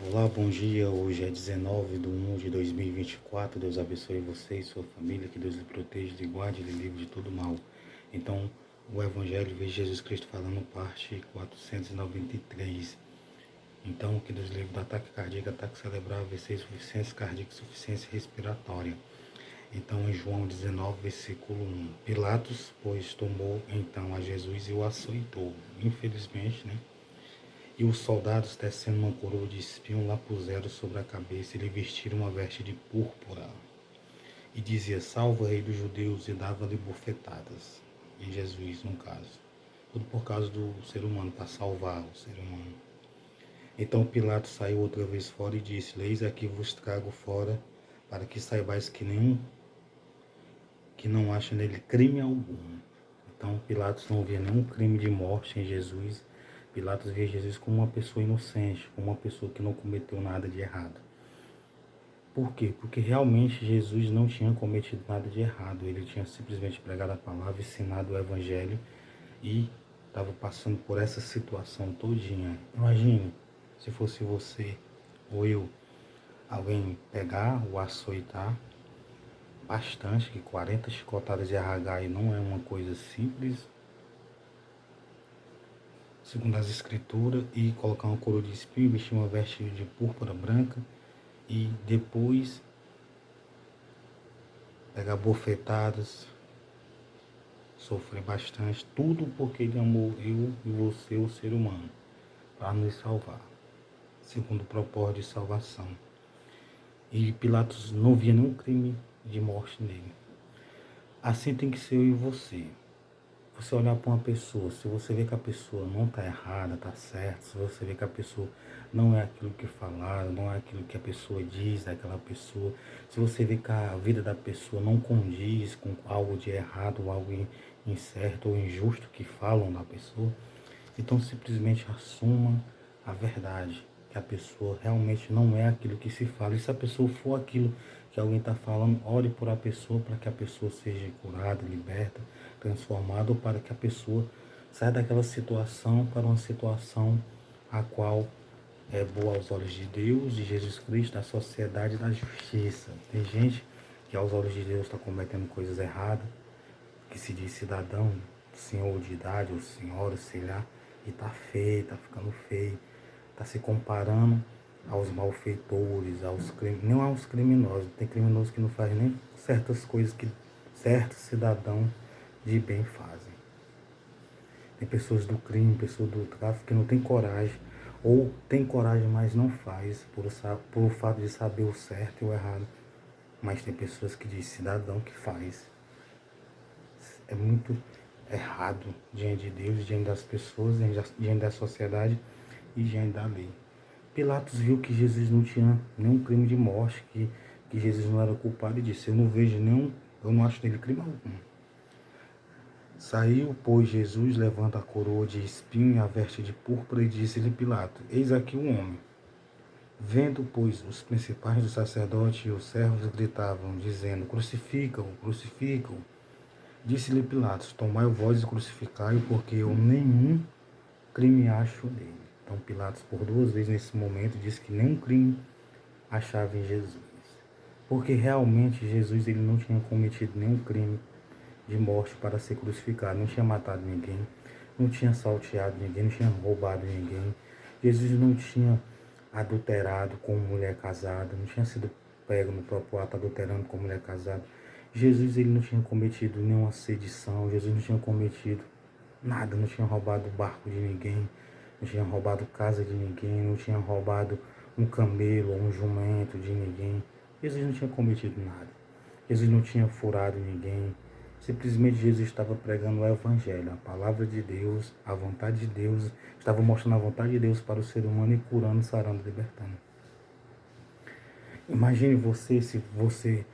Olá, bom dia. Hoje é 19/1 de 2024. Deus abençoe você e sua família. Que Deus lhe proteja, lhe guarde, lhe livre de todo mal. Então, o Evangelho de Jesus Cristo falando, parte 493. Então, que Deus livre do ataque cardíaco, ataque cerebral, AVC, insuficiência cardíaca, insuficiência respiratória. Então, em João 19, versículo 1. Pilatos, pois, tomou então a Jesus e o açoitou. Infelizmente, né? E os soldados, tecendo uma coroa de espinho, lá puseram sobre a cabeça e lhe vestiram uma veste de púrpura. E dizia: Salva, Rei dos Judeus, e dava-lhe bofetadas. Em Jesus, no caso. Tudo por causa do ser humano, para salvar o ser humano. Então Pilatos saiu outra vez fora e disse: Eis aqui vos trago fora, para que saibais que não acha nele crime algum. Então Pilatos não via nenhum crime de morte em Jesus. Pilatos via Jesus como uma pessoa inocente, como uma pessoa que não cometeu nada de errado. Por quê? Porque realmente Jesus não tinha cometido nada de errado. Ele tinha simplesmente pregado a palavra, ensinado o evangelho e estava passando por essa situação todinha. Imagine se fosse você ou eu, alguém pegar o açoitar bastante, que 40 chicotadas de RH não é uma coisa simples, segundo as escrituras, e colocar uma coroa de espinho, vestir uma veste de púrpura branca e depois pegar bofetadas, sofrer bastante, tudo porque ele amou eu e você, o ser humano, para nos salvar, segundo o propósito de salvação. E Pilatos não via nenhum crime de morte nele. Assim tem que ser eu e você. Você olhar para uma pessoa, se você vê que a pessoa não está errada, está certa, se você vê que a pessoa não é aquilo que falaram, não é aquilo que a pessoa diz daquela pessoa, se você vê que a vida da pessoa não condiz com algo de errado, algo incerto ou injusto que falam da pessoa, então simplesmente assuma a verdade, que a pessoa realmente não é aquilo que se fala. E se a pessoa for aquilo que alguém está falando, ore por a pessoa para que a pessoa seja curada, liberta, transformada, ou para que a pessoa saia daquela situação para uma situação a qual é boa aos olhos de Deus, de Jesus Cristo, da sociedade e da justiça. Tem gente que aos olhos de Deus está cometendo coisas erradas, que se diz cidadão, senhor de idade ou senhora, sei lá, e tá feio, tá ficando feio, tá se comparando aos malfeitores, não aos criminosos. Tem criminosos que não fazem nem certas coisas que certos cidadãos de bem fazem. Tem pessoas do crime, pessoas do tráfico que não tem coragem, ou tem coragem, mas não faz, por o fato de saber o certo e o errado. Mas tem pessoas que dizem cidadão que faz. É muito errado diante de Deus, diante das pessoas, diante da sociedade e diante da lei. Pilatos viu que Jesus não tinha nenhum crime de morte, que Jesus não era culpado e disse: eu não acho nele crime algum. Saiu, pois, Jesus, levando a coroa de espinho e a veste de púrpura, e disse-lhe Pilato: Eis aqui o homem. Vendo, pois, os principais dos sacerdotes e os servos gritavam, dizendo: Crucificam-o, crucificam-o. Disse-lhe Pilatos: Tomai vós e crucificai-o, porque eu nenhum crime acho nele. Então Pilatos, por duas vezes nesse momento, disse que nenhum crime achava em Jesus. Porque realmente Jesus ele não tinha cometido nenhum crime de morte para ser crucificado. Não tinha matado ninguém, não tinha salteado ninguém, não tinha roubado ninguém. Jesus não tinha adulterado com mulher casada, não tinha sido pego no próprio ato adulterando com mulher casada. Jesus ele não tinha cometido nenhuma sedição, Jesus não tinha cometido nada, não tinha roubado o barco de ninguém, não tinha roubado casa de ninguém, não tinha roubado um camelo ou um jumento de ninguém. Jesus não tinha cometido nada. Jesus não tinha furado ninguém. Simplesmente Jesus estava pregando o Evangelho, a palavra de Deus, a vontade de Deus, estava mostrando a vontade de Deus para o ser humano e curando, sarando, libertando. Imagine você se você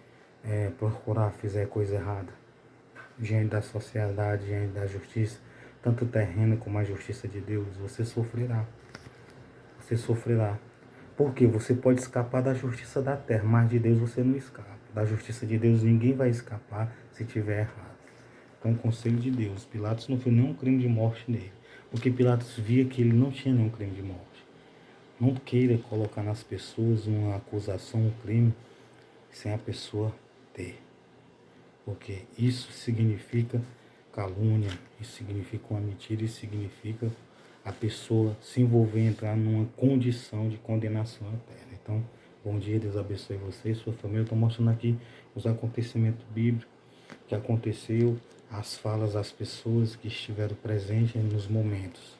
procurar, fizer coisa errada, diante da sociedade, diante da justiça, tanto terrena como a justiça de Deus, você sofrerá. Você sofrerá. Porque você pode escapar da justiça da terra, mas de Deus você não escapa. Da justiça de Deus ninguém vai escapar se tiver errado. Então, o conselho de Deus, Pilatos não foi nenhum crime de morte nele, porque Pilatos via que ele não tinha nenhum crime de morte. Não queira colocar nas pessoas uma acusação, um crime, sem a pessoa ter. Porque isso significa calúnia, isso significa uma mentira, isso significa a pessoa se envolver, entrar numa condição de condenação eterna. Então, bom dia, Deus abençoe você e sua família. Eu estou mostrando aqui os acontecimentos bíblicos que aconteceu, as falas das pessoas que estiveram presentes nos momentos.